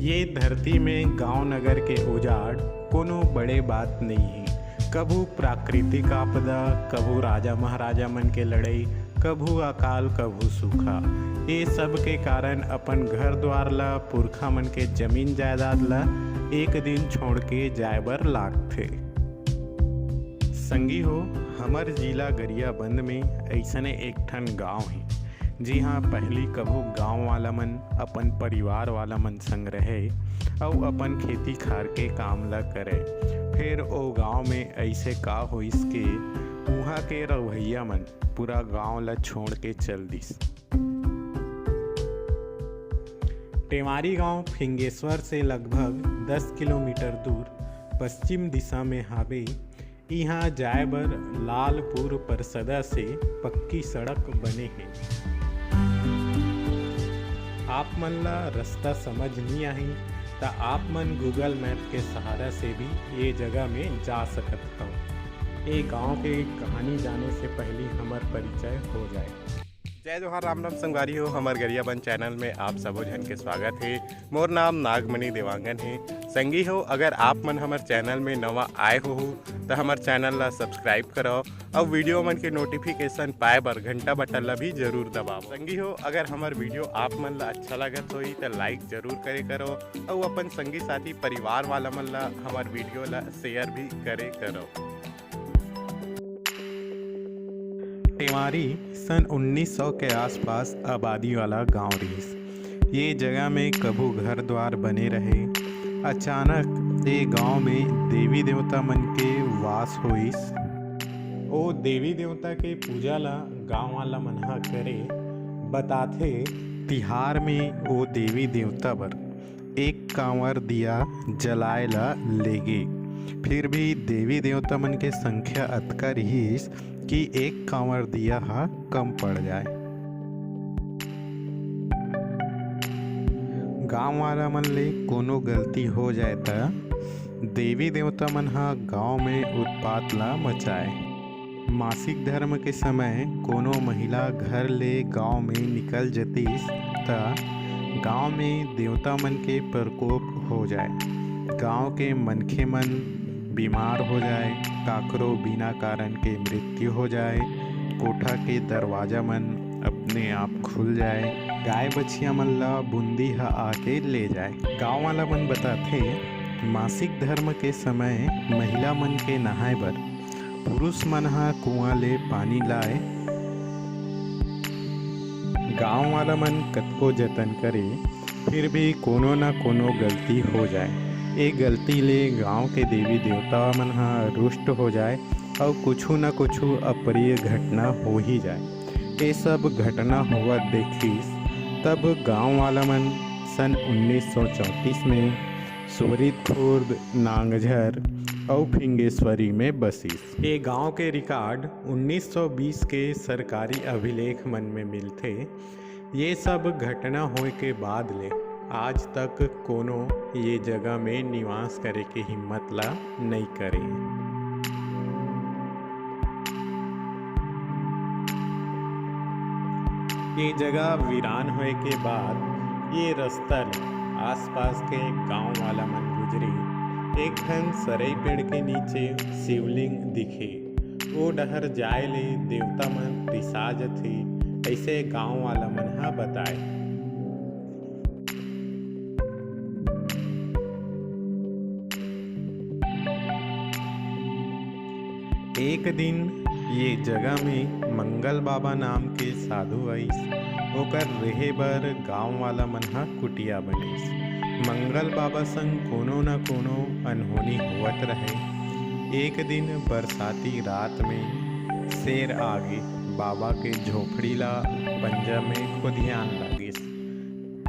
ये धरती में गांव नगर के उजाड़ कोनो बड़े बात नहीं है। कभू प्राकृतिक आपदा, कभू राजा महाराजा मन के लड़ाई, कभू अकाल, कभू सूखा। ये सब के कारण अपन घर द्वार ला, पुरखा मन के जमीन जायदाद ला एक दिन छोड़ के जाए बर लागथे। संगी हो, हमर जिला गरियाबंद में ऐसने एक ठन गांव है जी हाँ। पहली कभू गांव वाला मन अपन परिवार वाला मन संग रहे और अपन खेती खार के काम ला करे। फिर ओ गांव में ऐसे का होइस के उहाँ के रवैया मन पूरा गांव ला छोड़ के चल दिस। टेवारी गांव फिंगेश्वर से लगभग 10 किलोमीटर दूर पश्चिम दिशा में हावे। यहाँ जाए बर लालपुर परसदा से पक्की सड़क बने हैं। आप मन ला रास्ता समझ नहीं आई तो आप मन गूगल मैप के सहारा से भी ये जगह में जा सकत हो। ये गांव के कहानी जाने से पहले हमार परिचय हो जाए। जय जोहार, राम राम संगवारी हो। हमार गरियाबंद चैनल में आप सबो जन के स्वागत है। मोर नाम नागमणि देवांगन है। संगी हो, अगर आप मन हमार चैनल में नवा आए हो तो हमार चैनल ला सब्सक्राइब करो और वीडियो मन के नोटिफिकेशन पाए बर घंटा बटन ला भी जरूर दबाओ। संगी हो, अगर हमार वीडियो आप मन ला अच्छा लगत होई तो लाइक जरूर करे करो और अपन संगी साथी परिवार वाला मन ला हमार वीडियो ला शेयर भी करे करो। टेवारी सन 1900 के आसपास आबादी वाला गांव रहीस। ये जगह में कभू घर द्वार बने रहे। अचानक ये गांव में देवी देवता मन के वास होइस। ओ देवी देवता के पूजा ला गांव वाला मनहा करे। बताथे तिहार में ओ देवी देवता बर एक कांवर दिया जलाए ला लेगे। फिर भी देवी देवता मन के संख्या अतका रहीस कि एक कांवर दिया हा कम पड़ जाए। गांव वाला मन ले कोनो गलती हो जाए त देवी देवता मन हा गांव में उत्पात ला मचाए। मासिक धर्म के समय कोनो महिला घर ले गांव में निकल जतीस त गांव में देवता मन के प्रकोप हो जाए। गांव के मनखे मन बीमार हो जाए, काकरो बिना कारण के मृत्यु हो जाए, कोठा के दरवाजा मन अपने आप खुल जाए, गाय बछिया मन ला बूंदी हा आके ले जाए। गांव वाला मन बताथे मासिक धर्म के समय महिला मन के नहाए बर पुरुष मन हा कुआं ले पानी लाए। गांव वाला मन कतको जतन करे फिर भी कोनो न कोनो गलती हो जाए। ये गलती ले गांव के देवी देवता मन हा रुष्ट हो जाए और कुछू न कुछू अप्रिय घटना हो ही जाए। ये सब घटना हुआ देखिस तब गांव वाला मन सन 1934 में सुवरित खुर्द, नांगझर और फिंगेश्वरी में बसिस। ये गांव के रिकॉर्ड 1920 के सरकारी अभिलेख मन में मिलथे। ये सब घटना होए के बाद ले आज तक कोनो ये जगह में निवास करे के हिम्मत ला नहीं करे। ये जगह वीरान होए के बाद ये रास्ता आसपास के गांव वाला मन गुजरे। एक ठन सरई पेड़ के नीचे शिवलिंग दिखे। वो डहर जाए ले देवता मन रिसा जथे, ऐसे गांव वाला मन हा बताए। एक दिन ये जगह में मंगल बाबा नाम के साधु आइस। ओकर रहे बर गांव वाला मन हा कुटिया बनिस। मंगल बाबा संग कोनो न कोनो अनहोनी होवत रहे। एक दिन बरसाती रात में शेर आगे बाबा के झोपड़ी ला पंजा में खुदियान लागिस।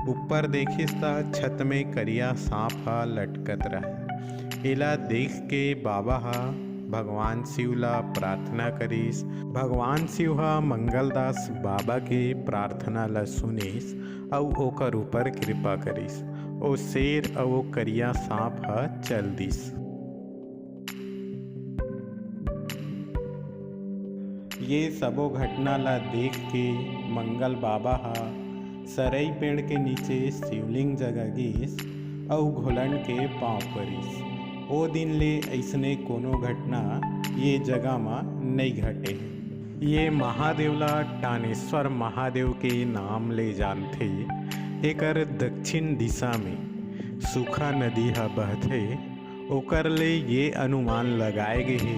ऊपर देखिस ता छत में करिया सांप हा लटकत रहे। एला देख के बाबा हा भगवान शिव ला प्रार्थना करिस। भगवान शिव हा मंगलदास बाबा के प्रार्थना ला सुनिस और ओकर ऊपर कृपा करिस। ओ शेर और वो करिया सांप हा चल दिस। ये सबो घटना ला देख के मंगल बाबा हा सरई पेड़ के नीचे शिवलिंग जगह गिस और घोलन के पाँव परिस। ओ दिन ले ऐसने कोनो घटना ये जगह में नहीं घटे हैं। ये महादेव ला टानेश्वर महादेव के नाम ले जानथे। एकर दक्षिण दिशा में सूखा नदी ह बहथे। ओकर ले ये अनुमान लगाए गे हे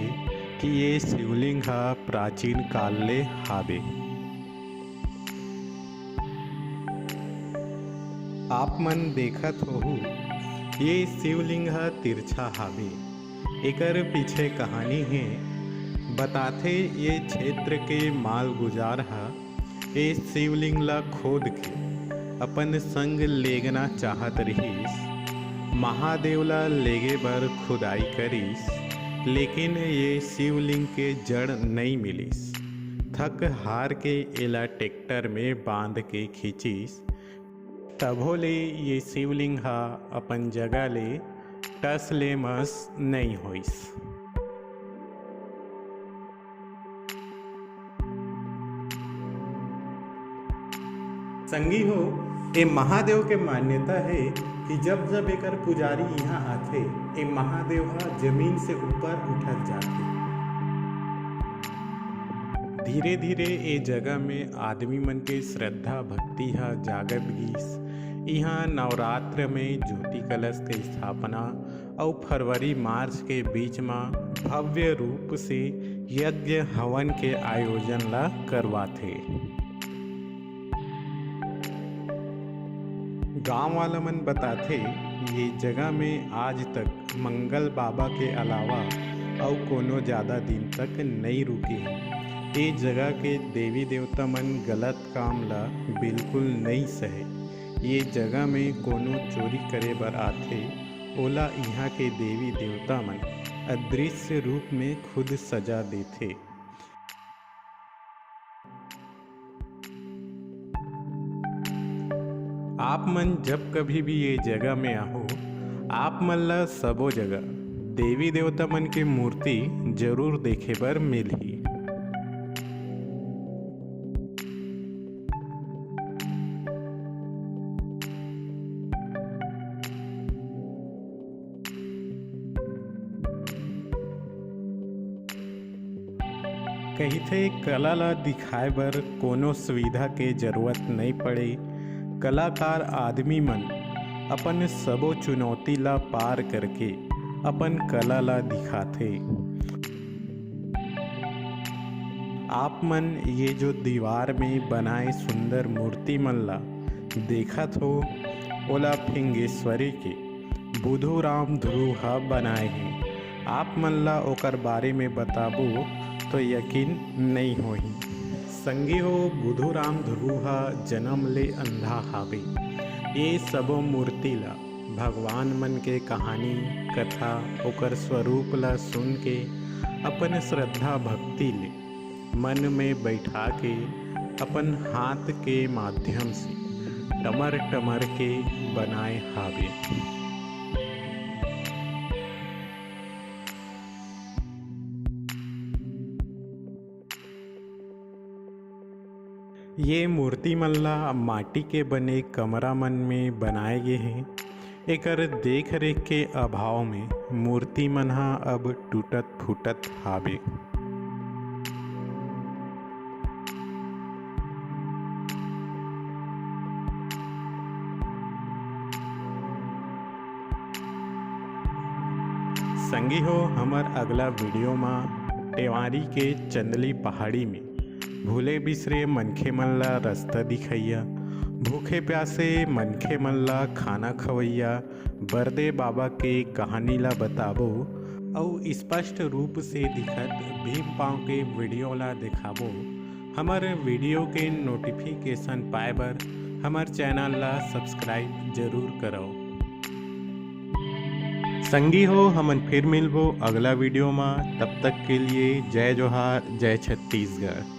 कि ये शिवलिंग ह प्राचीन काल ले हावे। आप मन देखत होहु ये शिवलिंग ह तिरछा हावे। एकर पीछे कहानी है। बताथे ये क्षेत्र के माल गुजार हा ये शिवलिंग ला खोद के अपन संग लेगना चाहत रहीस। महादेव ला लेगे बर खुदाई करीस, लेकिन ये शिवलिंग के जड़ नहीं मिलिस। थक हार के एला ट्रैक्टर में बांध के खींचिस। तभो ले ये शिवलिंग हा अपन जगह ले टस ले मस नहीं होइस। संगी हो ये महादेव के मान्यता है कि जब जब एकर पुजारी यहाँ आथे ये महादेव हा जमीन से ऊपर उठत जाते। धीरे धीरे ये जगह में आदमी मन के श्रद्धा भक्ति हा जागत गीस। यहाँ नवरात्र में ज्योति कलश के स्थापना और फरवरी मार्च के बीच में भव्य रूप से यज्ञ हवन के आयोजन ला करवाथे। गांव वाला मन बताथे ये जगह में आज तक मंगल बाबा के अलावा और कोनो ज़्यादा दिन तक नहीं रुके। ये जगह के देवी देवता मन गलत काम ला बिल्कुल नहीं सहे। ये जगह में कोनो चोरी करे बर आथे ओला यहाँ के देवी देवता मन अदृश्य रूप में खुद सजा देथे। आप मन जब कभी भी ये जगह में आहो आप मन ला सबो जगह देवी देवता मन के मूर्ति जरूर देखे बर मिलही। कहिथे कला ला दिखाए बर कोनो सुविधा के जरूरत नहीं पड़े। कलाकार आदमी मन अपन सबो चुनौती ला पार करके अपन कला ला दिखाथे। आप मन ये जो दीवार में बनाए सुंदर मूर्ति मन ला देखत हो ओला फिंगेश्वरी के बुधुराम ध्रुव हा बनाए हैं। आप मन ला ओकर बारे में बताबो तो यकीन नहीं होही। संगी हो बुधुराम ध्रुव जन्म ले अंधा हावे। ये सबो मूर्ति ला भगवान मन के कहानी कथा ओकर स्वरूप ला सुन के अपन श्रद्धा भक्ति ले मन में बैठा के अपन हाथ के माध्यम से टमर टमर के बनाए हावे। ये मूर्ति मन ला माटी के बने कमरा मन में बनाए गए हैं। एकर देख रेख के अभाव में मूर्ति मन हा अब टूटत फूटत हावे। संगी हो हमर अगला वीडियो में टेवारी के चंदली पहाड़ी में भूले बिसरे मनखे मन ला रास्ता दिखैया, भूखे प्यासे मनखे मन ला खाना खवैया बरदे बाबा के कहानी ला बताबो और स्पष्ट रूप से दिखत भीम पाँव के वीडियो ला दिखाबो। हमारे वीडियो के नोटिफिकेशन पाए बर हमार चैनल ला सब्सक्राइब जरूर करो। संगी हो हमन फिर मिलबो अगला वीडियो में। तब तक के लिए जय जोहार, जय छत्तीसगढ़।